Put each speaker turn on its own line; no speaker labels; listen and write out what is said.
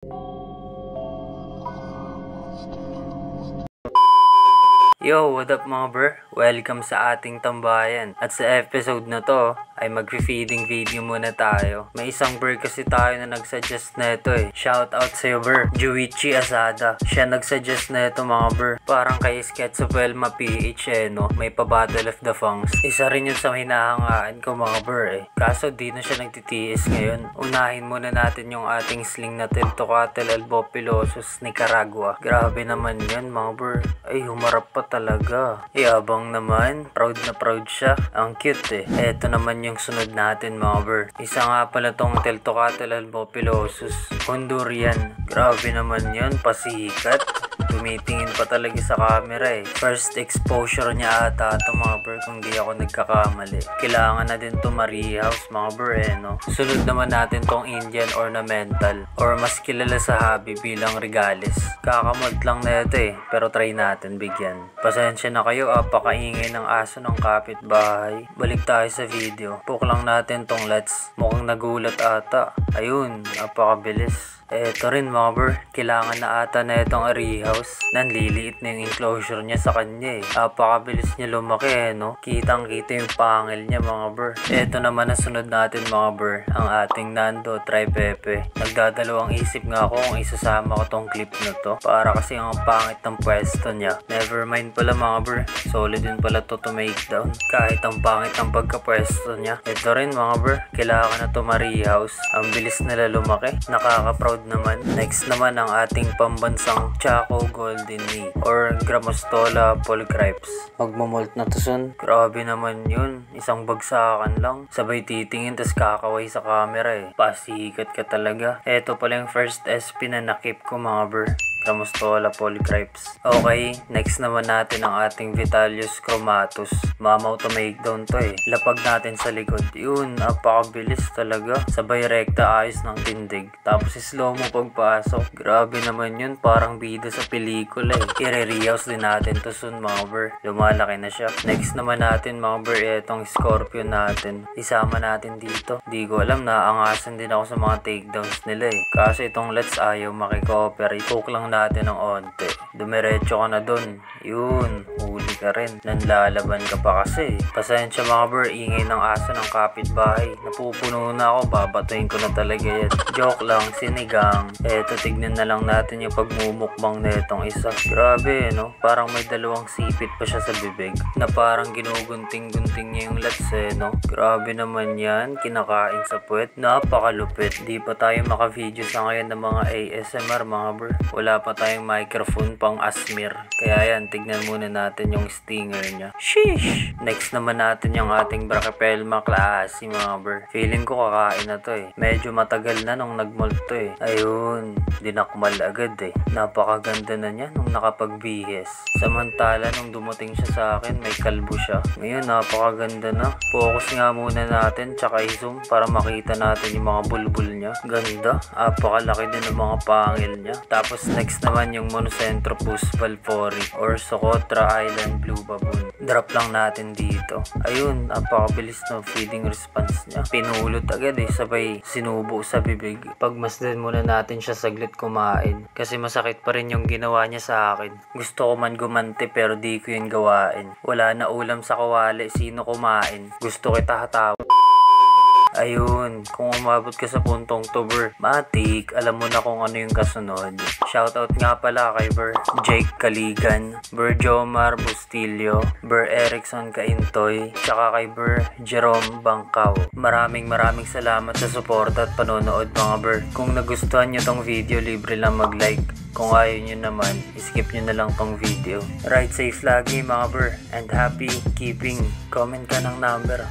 Yo, what up mga bro? Welcome sa ating tambayan. At sa episode na to, ay mag-feeding video muna tayo. May isang bro kasi tayo na nagsuggest na ito eh. Shout out sa'yo bro, Juichi Asada. Siya nagsuggest na ito mga bro. Parang kay Schizofelma PH eh no. May pa Battle of the Fangs. Isa rin yun sa hinahangaan ko mga bro eh. Kaso di na siya nagtitiis ngayon. Unahin muna natin yung ating sling na Tocatl albopilosus Nicaragua. Grabe naman yan mga bro. Ay humarap pa talaga. Yabang naman. Proud na proud siya. Ang cute eh. Eto naman yung sunod natin mga bro. Isa nga pala tong Tocatl albopilosus Hondurian. Grabe naman yun. Pasikat. Tumitingin pa talaga sa camera eh. First exposure niya ata ito mga bro kung di ako nagkakamali. Kailangan na din to ma-rehouse mga bro eh no. Sunod naman natin tong Indian ornamental or mas kilala sa hobby bilang regales. Kakamod lang na ito eh pero try natin bigyan. Pasensya na kayo pakaingay ng aso ng kapitbahay. Balik tayo sa video. Poke lang natin tong LUTs. Mukhang nagulat ata. Ayun, napakabilis. Eto rin mga bro, kailangan na ata na itong rehouse. Nanliliit na yung enclosure niya sa kanya eh. Napakabilis niya lumaki eh no. Kitang kita yung pangil niya mga bro. Eto naman ang sunod natin mga bro, ang ating Nando Tripepe. Nagdadalawang isip nga ako kung isasama ko tong clip na to. Para kasi ang pangit ng pwesto niya. Nevermind pala mga bro, solid din pala to make down. Kahit ang pangit ng pagkapwesto niya. Eto rin mga bro, kailangan na to ma-rehouse. Ang bilis nila lumaki, nakaka-proud naman. Next naman ang ating pambansang Chaco Golden Knee or Grammostola polycrypts. Magmamolt na to son. Grabe naman yun. Isang bagsakan lang. Sabay titingin tas kakaway sa camera eh. Pasikat ka talaga. Eto pala yung first SP na nakip ko mga bro. Grammostola polycrypts. Okay, next naman natin ang ating Vitellius chromatus. Mamaw to make down to eh. Lapag natin sa likod. Yun, napakabilis talaga. Sabay rekta ayos ng tindig. Tapos slow mo pagpasok. Grabe naman yun, parang bida sa pelikula eh. I-rehouse din natin to soon mga bro. Lumalaki na siya. Next naman natin mga bro, etong scorpion natin. Isama natin dito. Di ko alam, naangasan din ako sa mga takedowns nila eh. Kasi itong LUTs ayaw makikooperate. Poke lang natin ng onte. Dumiretso ka na dun. Yun, huli ka rin. Nanlalaban ka pa kasi. Pasensya mga bro, ingay ng aso ng kapitbahay. Napupuno na ako, babatuin ko na talaga yan. Joke lang, sinigang. Eto, tignan na lang natin yung pagmumukbang na itong isa. Grabe no, parang may dalawang sipit pa siya sa bibig. Na parang ginugunting-gunting niya yung LUTs eh no. Grabe naman yan, kinakain sa puwet. Napakalupit. Di pa tayo maka-video sa ngayon ng mga ASMR mga bro. Wala pa tayong microphone pang asmir. Kaya yan, tignan muna natin yung stinger niya. Sheesh! Next naman natin yung ating Brachypelma classy mga bro. Feeling ko kakain na to eh. Medyo matagal na nung nagmolt to eh. Ayun, dinakmal agad eh. Napakaganda na niya nung nakapagbihis. Samantala nung dumating siya sa akin, may kalbo siya. Ngayon, napakaganda na. Focus nga muna natin, tsaka i-zoom para makita natin yung mga bulbul niya. Ganda. Napakalaki din ng mga pangil niya. Tapos next naman yung Monocentropus valfori or Socotra Island Blue Baboon. Drop lang natin dito. Ayun, napakabilis ng feeding response niya. Pinulot agad eh, sabay sinubo sa bibig. Pagmasdan muna natin siya saglit kumain. Kasi masakit pa rin yung ginawa niya sa akin. Gusto ko man gumanti pero di ko yun gawain. Wala na ulam sa kawali, sino kumain? Gusto kita hatawa. Ayun, kung umabot ka sa puntong to bro, matik, alam mo na kung ano yung kasunod. Shoutout nga pala kay Bro Jake Kaligan, Bro Jomar Bustillo, Bro Erickson Kaintoy, tsaka kay Bro Jerome Bangkaw. Maraming salamat sa support at panonood mga bro. Kung nagustuhan nyo tong video, libre lang mag-like. Kung ayaw nyo naman, skip nyo na lang tong video. Ride safe lagi mga bro, and happy keeping. Comment ka ng number.